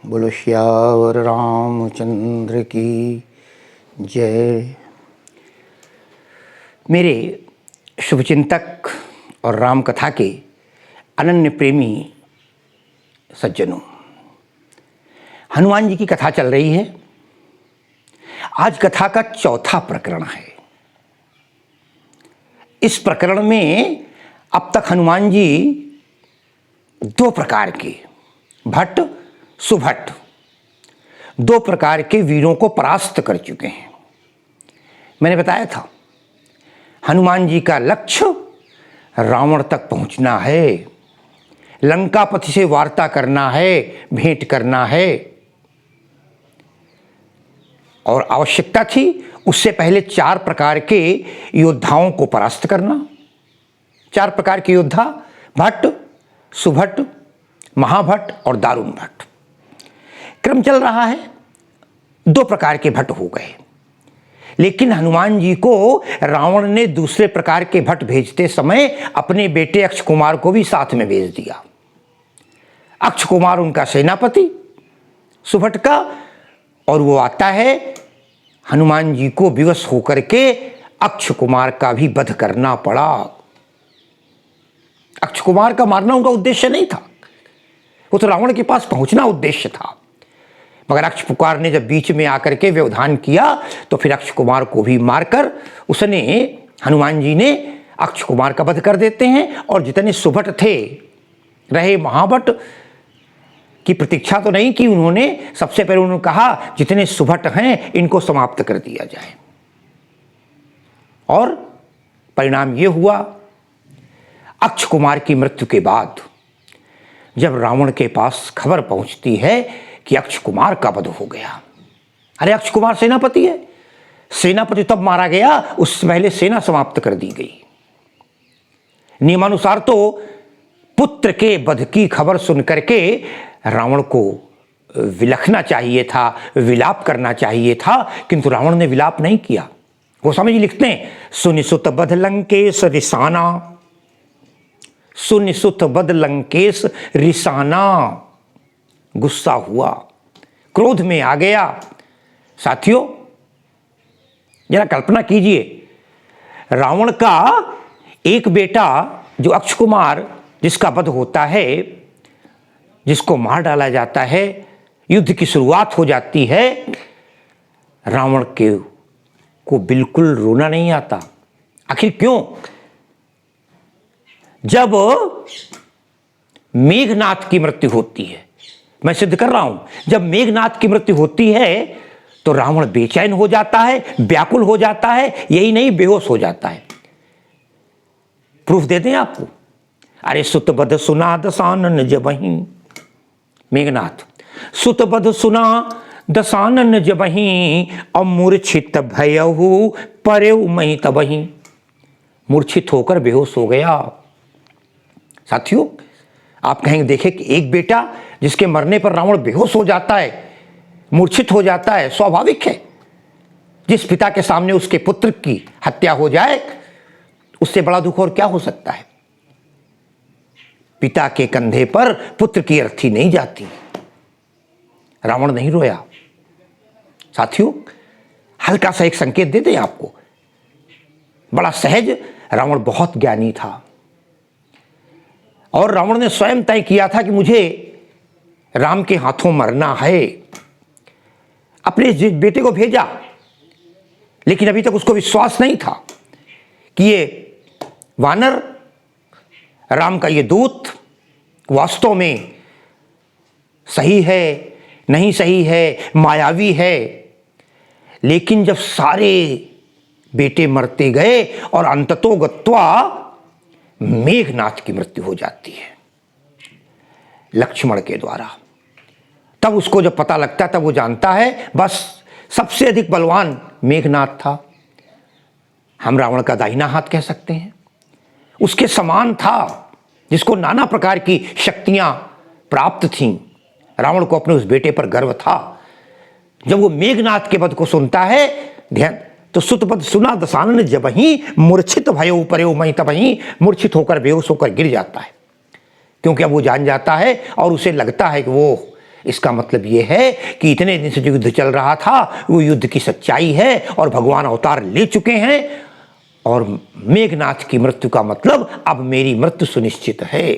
बोलो श्यावर रामचंद्र की जय। मेरे शुभचिंतक और राम कथा के अनन्य प्रेमी सज्जनों, हनुमान जी की कथा चल रही है। आज कथा का चौथा प्रकरण है। इस प्रकरण में अब तक हनुमान जी दो प्रकार के भट्ट सुभट्ट, दो प्रकार के वीरों को परास्त कर चुके हैं। मैंने बताया था हनुमान जी का लक्ष्य रावण तक पहुंचना है, लंकापति से वार्ता करना है, भेंट करना है, और आवश्यकता थी उससे पहले चार प्रकार के योद्धाओं को परास्त करना। चार प्रकार के योद्धा भट्ट, सुभट्ट, महाभट्ट और दारुण भट्ट। क्रम चल रहा है, दो प्रकार के भट्ट हो गए, लेकिन हनुमान जी को रावण ने दूसरे प्रकार के भट्ट भेजते समय अपने बेटे अक्ष कुमार को भी साथ में भेज दिया। अक्ष कुमार उनका सेनापति सुभट्ट का, और वो आता है, हनुमान जी को विवश होकर के अक्ष कुमार का भी वध करना पड़ा। अक्ष कुमार का मारना उनका उद्देश्य नहीं था, वो तो रावण के पास पहुंचना उद्देश्य था। मगर अक्ष कुमार ने जब बीच में आकर के व्यवधान किया तो फिर अक्ष कुमार को भी मारकर उसने, हनुमान जी ने अक्ष कुमार का वध कर देते हैं। और जितने सुभट थे रहे, महाभट्ट की प्रतीक्षा तो नहीं की उन्होंने। सबसे पहले उन्होंने कहा जितने सुभट हैं इनको समाप्त कर दिया जाए, और परिणाम ये हुआ, अक्ष कुमार की मृत्यु के बाद जब रावण के पास खबर पहुंचती है कि अक्ष कुमार का वध हो गया। अरे अक्ष कुमार सेनापति है, सेनापति तब मारा गया, उससे पहले सेना समाप्त कर दी गई। नियमानुसार तो पुत्र के वध की खबर सुनकर के रावण को विलखना चाहिए था, विलाप करना चाहिए था, किंतु रावण ने विलाप नहीं किया। गोस्वामी जी लिखते हैं, सुनिसुत बध लंकेश रिसाना, सुनिसुत बध लंकेश रिसाना। गुस्सा हुआ, क्रोध में आ गया। साथियों जरा कल्पना कीजिए, रावण का एक बेटा जो अक्ष कुमार, जिसका वध होता है, जिसको मार डाला जाता है, युद्ध की शुरुआत हो जाती है, रावण के को बिल्कुल रोना नहीं आता। आखिर क्यों? जब मेघनाथ की मृत्यु होती है, मैं सिद्ध कर रहा हूं, जब मेघनाथ की मृत्यु होती है तो रावण बेचैन हो जाता है, व्याकुल हो जाता है, यही नहीं बेहोश हो जाता है। प्रूफ दे दें आपको। अरे सुतबध सुना दसानन जबहीं, मेघनाथ, सुतबध सुना दसानन जबहीं, अमूर्छित भयहु परेउ मही तबहीं। मूर्छित होकर बेहोश हो गया। साथियों आप कहेंगे, देखें कि एक बेटा जिसके मरने पर रावण बेहोश हो जाता है, मूर्छित हो जाता है, स्वाभाविक है। जिस पिता के सामने उसके पुत्र की हत्या हो जाए, उससे बड़ा दुख और क्या हो सकता है। पिता के कंधे पर पुत्र की अर्थी नहीं जाती। रावण नहीं रोया। साथियों हल्का सा एक संकेत दे दें आपको, बड़ा सहज। रावण बहुत ज्ञानी था, और रावण ने स्वयं तय किया था कि मुझे राम के हाथों मरना है। अपने बेटे को भेजा, लेकिन अभी तक उसको विश्वास नहीं था कि ये वानर, राम का ये दूत वास्तव में सही है, नहीं सही है, मायावी है। लेकिन जब सारे बेटे मरते गए और अंततो गत्वा मेघनाथ की मृत्यु हो जाती है लक्ष्मण के द्वारा, तब उसको जब पता लगता, तब वो जानता है बस सबसे अधिक बलवान मेघनाथ था। हम रावण का दाहिना हाथ कह सकते हैं। उसके समान था, जिसको नाना प्रकार की शक्तियां प्राप्त थीं। रावण को अपने उस बेटे पर गर्व था। जब वो मेघनाथ के वध को सुनता है, ध्यान, तो सुतपद सुना दसानन जबहीं, मूर्छित भयो परेउ मही तबहीं। मूर्छित होकर बेहोश होकर गिर जाता है, क्योंकि अब वो जान जाता है और उसे लगता है कि वो इसका मतलब ये है कि इतने दिन से जो युद्ध चल रहा था वो युद्ध की सच्चाई है और भगवान अवतार ले चुके हैं, और मेघनाथ की मृत्यु का मतलब अब मेरी मृत्यु सुनिश्चित है।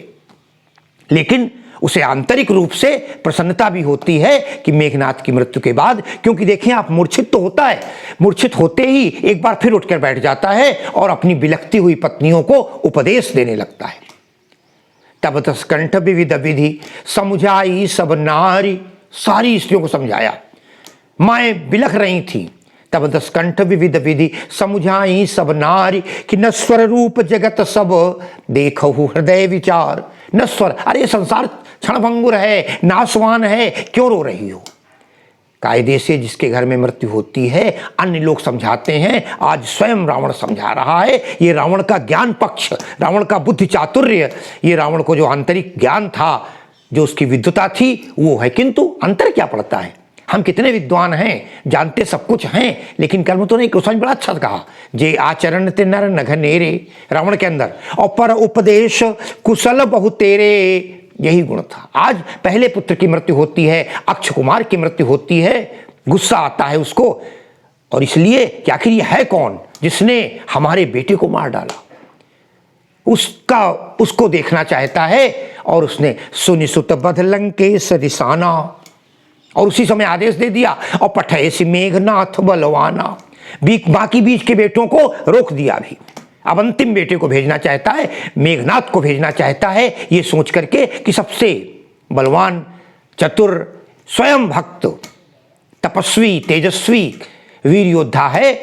लेकिन उसे आंतरिक रूप से प्रसन्नता भी होती है कि मेघनाथ की मृत्यु के बाद, क्योंकि देखिए आप, मूर्छित तो होता है, मूर्छित होते ही एक बार फिर उठकर बैठ जाता है और अपनी बिलखती हुई पत्नियों को उपदेश देने लगता है। तब तस कंठ विविध विधि समझाई सब नारी, सारी स्त्रियों को समझाया, माएं बिलख रही थी। तब दस कंठ विविध विधि समझाई सब नारी, कि नश्वर रूप जगत सब देखहु हृदय विचार। नश्वर, अरे संसार क्षणभंगुर है, नाशवान है, क्यों रो रही हो? कायदे से जिसके घर में मृत्यु होती है अन्य लोग समझाते हैं, आज स्वयं रावण समझा रहा है। ये रावण का ज्ञान पक्ष, रावण का बुद्धि चातुर्य, ये रावण को जो आंतरिक ज्ञान था, जो उसकी विद्वता थी वो है। किंतु अंतर क्या पड़ता है? हम कितने विद्वान हैं, जानते सब कुछ हैं, लेकिन कर्म तो नहीं। कृष्ण बड़ा अच्छा कहा, जे आचरण ते नर नघनेरे, रावण के अंदर, और पर उपदेश कुशल बहु तेरे, यही गुण था। आज पहले पुत्र की मृत्यु होती है, अक्ष कुमार की मृत्यु होती है, गुस्सा आता है उसको, और इसलिए कि आखिर ये है कौन जिसने हमारे बेटे को मार डाला, उसको देखना चाहता है। और उसने सुनिसुत बध लंकेश रिसाना, और उसी समय आदेश दे दिया, और पठैसी मेघनाथ बलवाना, बाकी बीच के बेटों को रोक दिया भी। अब अंतिम बेटे को भेजना चाहता है, मेघनाथ को भेजना चाहता है, ये सोच करके कि सबसे बलवान, चतुर, स्वयं भक्त, तपस्वी, तेजस्वी वीर योद्धा है।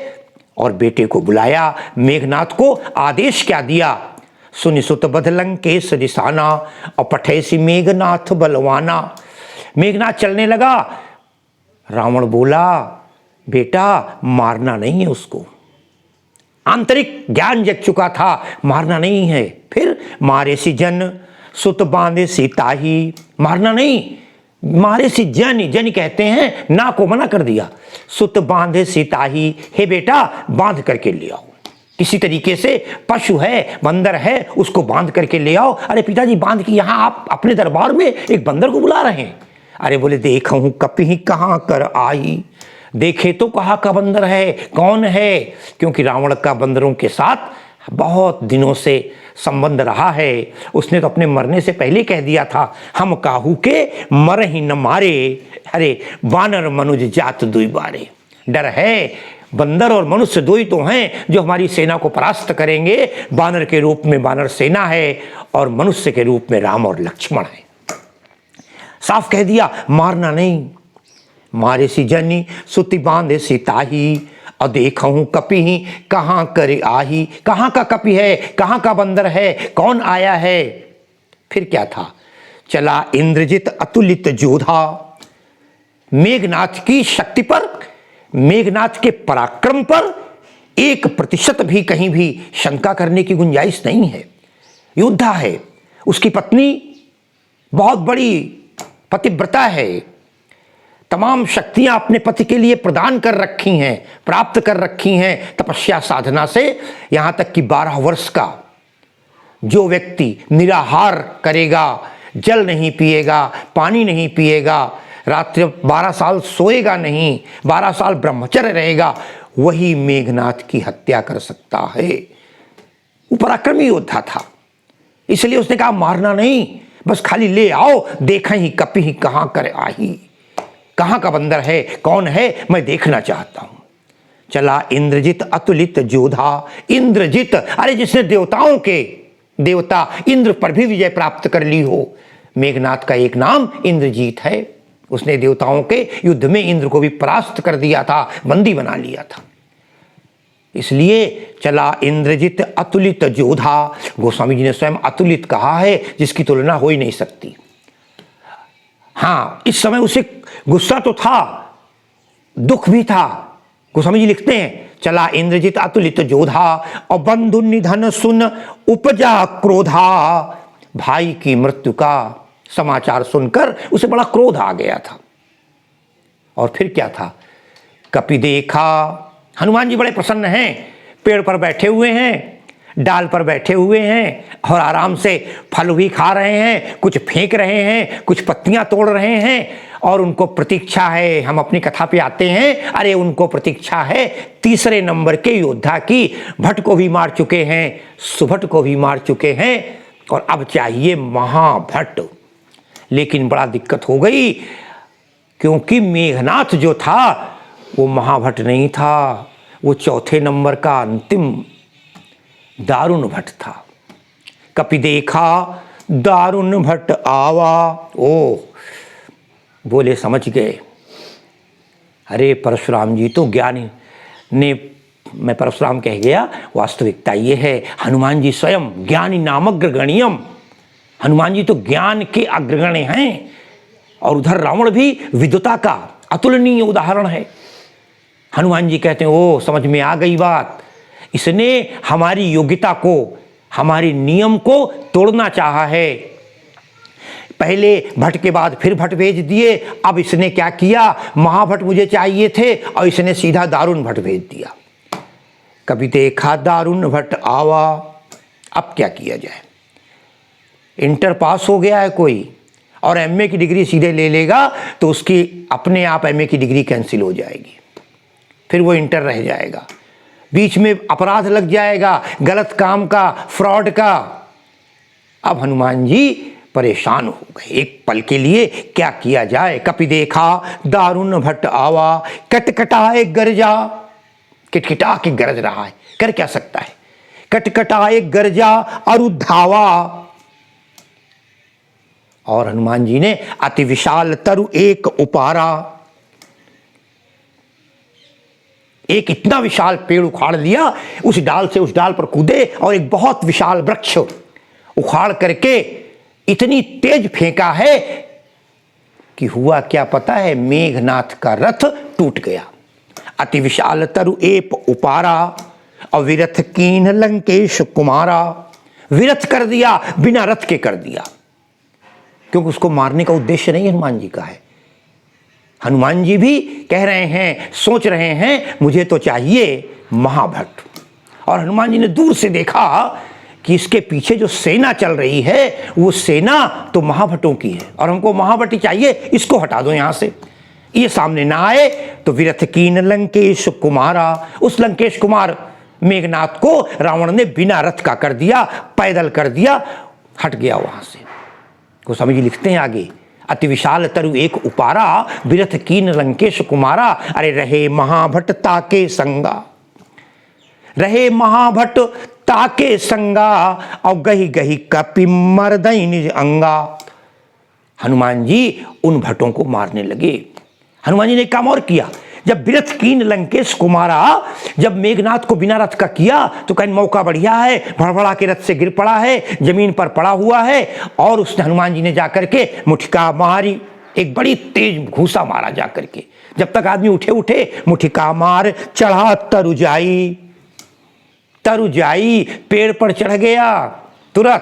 और बेटे को बुलाया, मेघनाथ को आदेश क्या दिया, सुनिसुत बध लंकेश रिसाना, और पठैसी मेघनाथ बलवाना। मेघनाथ चलने लगा। रावण बोला, बेटा मारना नहीं है उसको, आंतरिक ज्ञान जग चुका था, मारना नहीं है। फिर मारे सी जन सुत बांधे सी ताही, मारना नहीं, मारे सी जन, जन कहते हैं ना को मना कर दिया। सुत बांधे सी ताही, हे बेटा बांध करके ले आओ, किसी तरीके से पशु है, बंदर है, उसको बांध करके ले आओ। अरे पिताजी बांध के यहाँ आप अपने दरबार में एक बंदर को बुला रहे हैं? अरे बोले, देखा हूं कपी कहाँ कर आई, देखे तो कहाँ का बंदर है, कौन है? क्योंकि रावण का बंदरों के साथ बहुत दिनों से संबंध रहा है। उसने तो अपने मरने से पहले कह दिया था, हम काहू के मर ही न मारे, अरे वानर मनुज जात दुई बारे। डर है, बंदर और मनुष्य दो ही तो हैं जो हमारी सेना को परास्त करेंगे। वानर के रूप में वानर सेना है और मनुष्य के रूप में राम और लक्ष्मण है। साफ कह दिया, मारना नहीं। मारे सी जनी सुति बांधे सी ताही, और देखा हूं कपि ही कहाँ करे आही। कहाँ का कपि है, कहाँ का बंदर है, कौन आया है? फिर क्या था, चला इंद्रजित अतुलित जोधा। मेघनाथ की शक्ति पर, मेघनाथ के पराक्रम पर 1% भी कहीं भी शंका करने की गुंजाइश नहीं है। योद्धा है, उसकी पत्नी बहुत बड़ी पतिव्रता है, तमाम शक्तियां अपने पति के लिए प्रदान कर रखी हैं, प्राप्त कर रखी हैं तपस्या साधना से। यहां तक कि 12 वर्ष का जो व्यक्ति निराहार करेगा, जल नहीं पिएगा, पानी नहीं पिएगा, रात्रि 12 साल सोएगा नहीं, 12 साल ब्रह्मचर्य रहेगा, वही मेघनाथ की हत्या कर सकता है। वो पराक्रमी योद्धा था, इसलिए उसने कहा मारना नहीं, बस खाली ले आओ, देखा ही कपि ही कहाँ कर आही। कहाँ का बंदर है, कौन है, मैं देखना चाहता हूं। चला इंद्रजित अतुलित जोधा। इंद्रजित, अरे जिसने देवताओं के देवता इंद्र पर भी विजय प्राप्त कर ली हो। मेघनाथ का एक नाम इंद्रजीत है। उसने देवताओं के युद्ध में इंद्र को भी परास्त कर दिया था, बंदी बना लिया था। इसलिए चला इंद्रजित अतुलित जोधा। गोस्वामी जी ने स्वयं अतुलित कहा है, जिसकी तुलना हो ही नहीं सकती। हाँ, इस समय उसे गुस्सा तो था, दुख भी था। गोस्वामी जी लिखते हैं, चला इंद्रजित अतुलित जोधा, और बंधु निधन सुन उपजा क्रोधा। भाई की मृत्यु का समाचार सुनकर उसे बड़ा क्रोध आ गया था। और फिर क्या था, कपि देखा। हनुमान जी बड़े प्रसन्न हैं, पेड़ पर बैठे हुए हैं, डाल पर बैठे हुए हैं और आराम से फल भी खा रहे हैं, कुछ फेंक रहे हैं, कुछ पत्तियां तोड़ रहे हैं और उनको प्रतीक्षा है। हम अपनी कथा पे आते हैं, अरे उनको प्रतीक्षा है तीसरे नंबर के योद्धा की। भट्ट को भी मार चुके हैं, सुभट को भी मार चुके हैं और अब चाहिए महाभट्ट। लेकिन बड़ा दिक्कत हो गई, क्योंकि मेघनाथ जो था वो महाभट्ट नहीं था, वो चौथे नंबर का अंतिम दारुण भट्ट था। कपि देखा दारुण भट्ट आवा। ओ बोले समझ गए, अरे परशुराम जी तो ज्ञानी ने, मैं परशुराम कह गया, वास्तविकता ये है हनुमान जी स्वयं ज्ञानी नामग्रगण्यम। हनुमान जी तो ज्ञान के अग्रगण्य हैं और उधर रावण भी विद्वता का अतुलनीय उदाहरण है। हनुमान जी कहते हैं ओ समझ में आ गई बात, इसने हमारी योग्यता को, हमारी नियम को तोड़ना चाहा है। पहले भट्ट के बाद फिर भट्ट भेज दिए, अब इसने क्या किया, महाभट्ट मुझे चाहिए थे और इसने सीधा दारुण भट्ट भेज दिया। कभी देखा दारुण भट्ट आवा। अब क्या किया जाए, इंटर पास हो गया है कोई और एमए की डिग्री सीधे ले लेगा तो उसकी अपने आप एमए की डिग्री कैंसिल हो जाएगी, फिर वो इंटर रह जाएगा, बीच में अपराध लग जाएगा, गलत काम का, फ्रॉड का। अब हनुमान जी परेशान हो गए, एक पल के लिए क्या किया जाए। कपि देखा दारुण भट्ट आवा, कटकटाए गरजा। किटकिटा के गरज रहा है, कर क्या सकता है। कटकटाए गरजा अरुधावा। और हनुमान जी ने अति विशाल तरु एक उपारा, एक इतना विशाल पेड़ उखाड़ लिया, उस डाल से उस डाल पर कूदे और एक बहुत विशाल वृक्ष उखाड़ करके इतनी तेज फेंका है कि हुआ क्या पता है, मेघनाथ का रथ टूट गया। अति विशाल तरु एक उपारा और विरथ कीन लंकेश कुमारा। विरथ कर दिया, बिना रथ के कर दिया, क्योंकि उसको मारने का उद्देश्य नहीं हनुमान जी का है। हनुमान जी भी कह रहे हैं, सोच रहे हैं मुझे तो चाहिए महाभट्ट। और हनुमान जी ने दूर से देखा कि इसके पीछे जो सेना चल रही है वो सेना तो महाभट्टों की है और हमको महाभट्ट चाहिए, इसको हटा दो यहां से। ये सामने ना आए तो विरथ कीन लंकेश कुमारा। उस लंकेश कुमार मेघनाथ को रावण ने बिना रथ का कर दिया, पैदल कर दिया, हट गया वहां से। को समझ लिखते हैं आगे, अति विशाल तरु एक उपारा, विरथ कीन लंकेश कुमारा। अरे रहे महाभट्ट ताके संगा, रहे महाभट्ट ताके संगा और गही गही कपि मरदई निज अंगा। हनुमान जी उन भट्टों को मारने लगे। हनुमान जी ने काम और किया, जब विरथ कीन लंकेश कुमारा, जब मेघनाथ को बिना रथ का किया तो कहीं मौका बढ़िया है, भड़बड़ा के रथ से गिर पड़ा है, जमीन पर पड़ा हुआ है और उसने, हनुमान जी ने जाकर के मुठिका मारी, एक बड़ी तेज घूसा मारा जाकर के। जब तक आदमी उठे उठे मुठिका मार चढ़ा तरु जाई। तरु जाई पेड़ पर चढ़ गया तुरंत,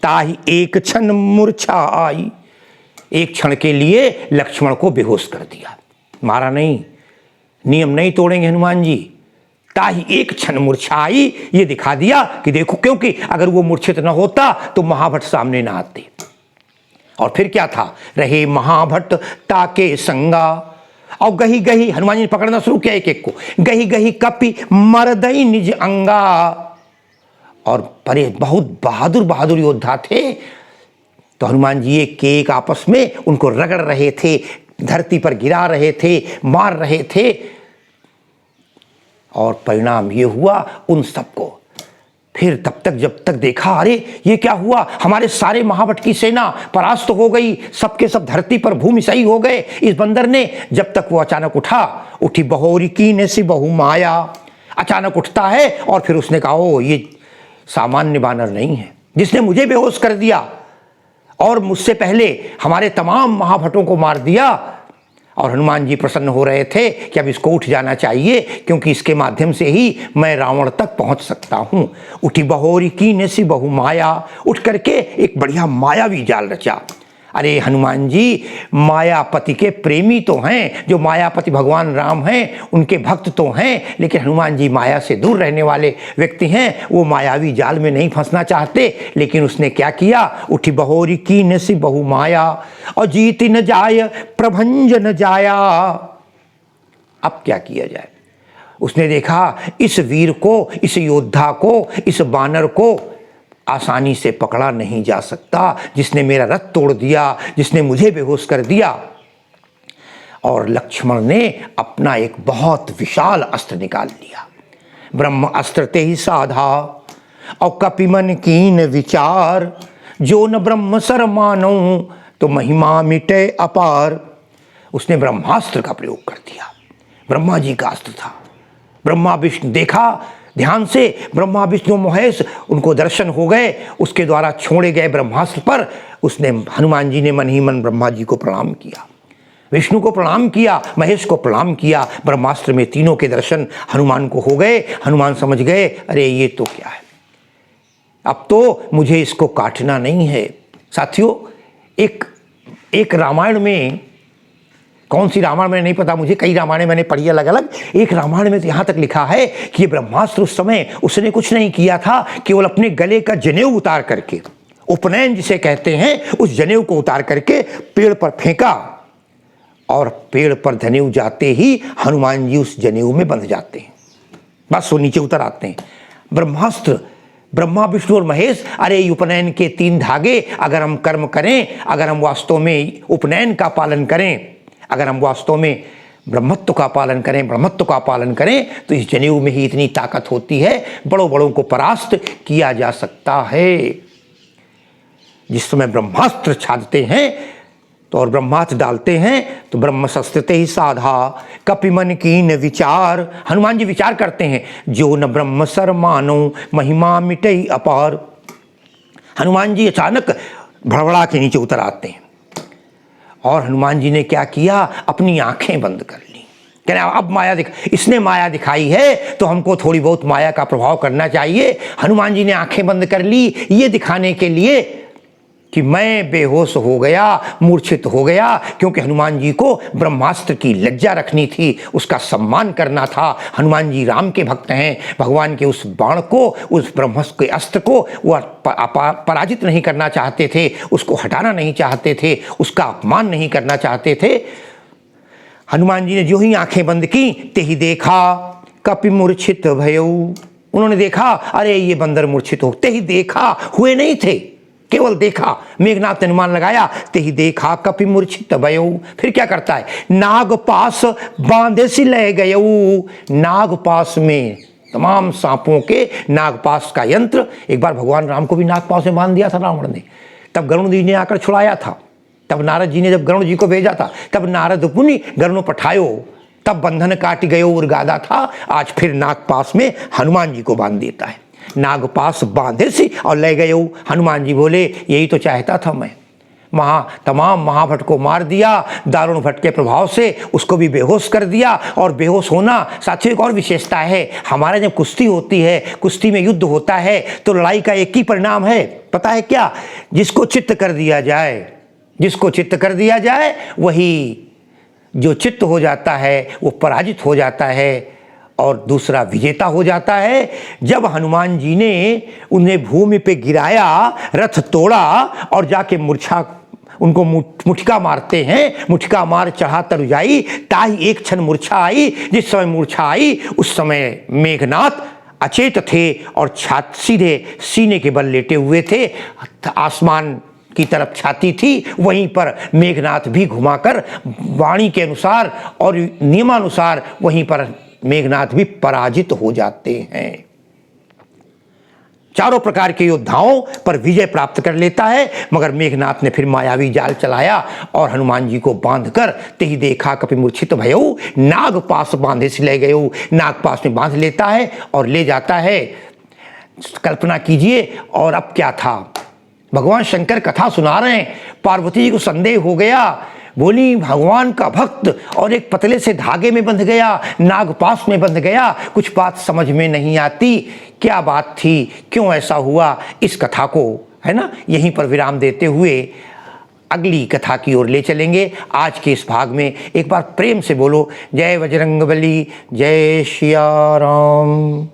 ताही एक क्षण मूर्छा आई। एक क्षण के लिए लक्ष्मण को बेहोश कर दिया, मारा नहीं, नियम नहीं तोड़ेंगे हनुमान जी। ताही एक क्षण मूर्छा आई, ये दिखा दिया कि देखो, क्योंकि अगर वो मूर्छित न होता तो महाभट्ट सामने ना आते। और फिर क्या था, रहे महाभट्ट ताके संगा और गही गही, हनुमान जी ने पकड़ना शुरू किया एक एक को, गही गही कपि मरदई निज अंगा। और परे बहुत बहादुर बहादुर योद्धा थे, तो हनुमान जी एक आपस में उनको रगड़ रहे थे, धरती पर गिरा रहे थे, मार रहे थे। और परिणाम ये हुआ उन सबको, फिर तब तक जब तक देखा, अरे ये क्या हुआ, हमारे सारे महाभट्ट की सेना परास्त हो गई, सबके सब धरती पर भूमिशयी हो गए इस बंदर ने। जब तक वो अचानक उठा, उठी बहोरी कीने सी बहु माया। अचानक उठता है और फिर उसने कहा, ओ ये सामान्य बानर नहीं है, जिसने मुझे बेहोश कर दिया और मुझसे पहले हमारे तमाम महाभट्टों को मार दिया। और हनुमान जी प्रसन्न हो रहे थे कि अब इसको उठ जाना चाहिए, क्योंकि इसके माध्यम से ही मैं रावण तक पहुंच सकता हूं। उठी बहोरी कीने सी बहु माया, उठ करके एक बढ़िया मायावी जाल रचा। अरे हनुमान जी मायापति के प्रेमी तो हैं, जो मायापति भगवान राम हैं उनके भक्त तो हैं, लेकिन हनुमान जी माया से दूर रहने वाले व्यक्ति हैं, वो मायावी जाल में नहीं फंसना चाहते। लेकिन उसने क्या किया, उठी बहोरी कीन सी बहु माया और जीति न जाय प्रभंजन जाया। अब क्या किया जाए। उसने देखा इस वीर को, इस योद्धा को, इस बानर को आसानी से पकड़ा नहीं जा सकता, जिसने मेरा रथ तोड़ दिया, जिसने मुझे बेहोश कर दिया। और लक्ष्मण ने अपना एक बहुत विशाल अस्त्र निकाल लिया। ब्रह्म अस्त्र ते ही साधा और कपिमन कीन विचार, जो न ब्रह्म सर मानो तो महिमा मिटे अपार। उसने ब्रह्मास्त्र का प्रयोग कर दिया। ब्रह्मा जी का अस्त्र था। ब्रह्मा विष्णु देखा ध्यान से, ब्रह्मा विष्णु महेश उनको दर्शन हो गए, उसके द्वारा छोड़े गए ब्रह्मास्त्र पर उसने हनुमान जी ने मन ही मन ब्रह्मा जी को प्रणाम किया, विष्णु को प्रणाम किया, महेश को प्रणाम किया। ब्रह्मास्त्र में तीनों के दर्शन हनुमान को हो गए। हनुमान समझ गए अरे ये तो क्या है, अब तो मुझे इसको काटना नहीं है। साथियों, एक रामायण में, कौन सी रामायण में नहीं पता मुझे, कई रामायण मैंने पढ़ी अलग अलग। एक रामायण में तो यहाँ तक लिखा है कि ये ब्रह्मास्त्र उस समय उसने कुछ नहीं किया था, केवल अपने गले का जनेऊ उतार करके, उपनयन जिसे कहते हैं, उस जनेऊ को उतार करके पेड़ पर फेंका और पेड़ पर जनेऊ जाते ही हनुमान जी उस जनेऊ में बंध जाते हैं, बस वो नीचे उतर आते हैं। ब्रह्मास्त्र, ब्रह्मा विष्णु और महेश, अरे उपनयन के 3 धागे, अगर हम कर्म करें, अगर हम वास्तव में उपनयन का पालन करें, अगर हम वास्तव में ब्रह्मत्व का पालन करें, ब्रह्मत्व का पालन करें, तो इस जनेऊ में ही इतनी ताकत होती है, बड़ों बड़ों को परास्त किया जा सकता है। जिस समय ब्रह्मास्त्र छादते हैं तो और ब्रह्मास्त्र डालते हैं तो ब्रह्म शस्त्र ही साधा कपिमन कीन विचार। हनुमान जी विचार करते हैं, जो न ब्रह्म सर मानो महिमा मिटई अपार। हनुमान जी अचानक भड़बड़ा के नीचे उतर आते हैं और हनुमान जी ने क्या किया, अपनी आंखें बंद कर ली। कहना अब माया इसने माया दिखाई है तो हमको थोड़ी बहुत माया का प्रभाव करना चाहिए। हनुमान जी ने आंखें बंद कर ली ये दिखाने के लिए कि मैं बेहोश हो गया, मूर्छित हो गया, क्योंकि हनुमान जी को ब्रह्मास्त्र की लज्जा रखनी थी, उसका सम्मान करना था। हनुमान जी राम के भक्त हैं, भगवान के उस बाण को, उस ब्रह्मास्त्र के अस्त्र को वह पराजित नहीं करना चाहते थे, उसको हटाना नहीं चाहते थे, उसका अपमान नहीं करना चाहते थे। हनुमान जी ने जो ही आंखें बंद की, ते ही देखा कपि मूर्छित भयऊ। उन्होंने देखा अरे ये बंदर मूर्छित होते ही देखा, हुए नहीं थे, केवल देखा। मेघनाथ ने अनुमान लगाया, ते ही देखा कपि मूर्छित भयऊ। फिर क्या करता है, नाग पास बांधे सी ले गयऊ। नाग पास में तमाम सांपों के नागपाश का यंत्र, एक बार भगवान राम को भी नागपाश में बांध दिया था रावण ने, तब गरुण जी ने आकर छुड़ाया था। तब नारद जी ने जब गरुण जी को भेजा था, तब नारद मुनि गरुण पठायो, तब बंधन काट गयो और गादा था। आज फिर नागपाश में हनुमान जी को बांध देता है। नागपाश बांधे सी और ले गए। हनुमान जी बोले यही तो चाहता था मैं। तमाम महाभट को मार दिया, दारुण भट्ट के प्रभाव से उसको भी बेहोश कर दिया। और बेहोश होना साथियों एक और विशेषता है, हमारे जब कुश्ती होती है, कुश्ती में युद्ध होता है, तो लड़ाई का एक ही परिणाम है, पता है क्या, जिसको चित्त कर दिया जाए, जिसको चित्त कर दिया जाए वही जो चित्त हो जाता है वो पराजित हो जाता है और दूसरा विजेता हो जाता है। जब हनुमान जी ने उन्हें भूमि पे गिराया, रथ तोड़ा और जाके मूर्छा उनको मुठका मारते हैं, मुठका मार चढ़ा तरुजाई, ताही एक क्षण मूर्छा आई। जिस समय मूर्छा आई उस समय मेघनाथ अचेत थे और सीधे सीने के बल लेटे हुए थे, आसमान की तरफ छाती थी, वहीं पर मेघनाथ भी घुमाकर वाणी के अनुसार और नियमानुसार वहीं पर मेघनाथ भी पराजित हो जाते हैं। चारों प्रकार के योद्धाओं पर विजय प्राप्त कर लेता है, मगर मेघनाथ ने फिर मायावी जाल चलाया और हनुमान जी को बांधकर तेही देखा कपि मूर्छित भयऊ, नाग पास बांधे से ले गए। नाग पास में बांध लेता है और ले जाता है। कल्पना कीजिए। और अब क्या था, भगवान शंकर कथा सुना रहे हैं, पार्वती जी को संदेह हो गया, बोली भगवान का भक्त और एक पतले से धागे में बंध गया, नागपाश में बंध गया, कुछ बात समझ में नहीं आती, क्या बात थी, क्यों ऐसा हुआ। इस कथा को है ना यहीं पर विराम देते हुए अगली कथा की ओर ले चलेंगे। आज के इस भाग में एक बार प्रेम से बोलो जय बजरंगबली, जय सिया राम।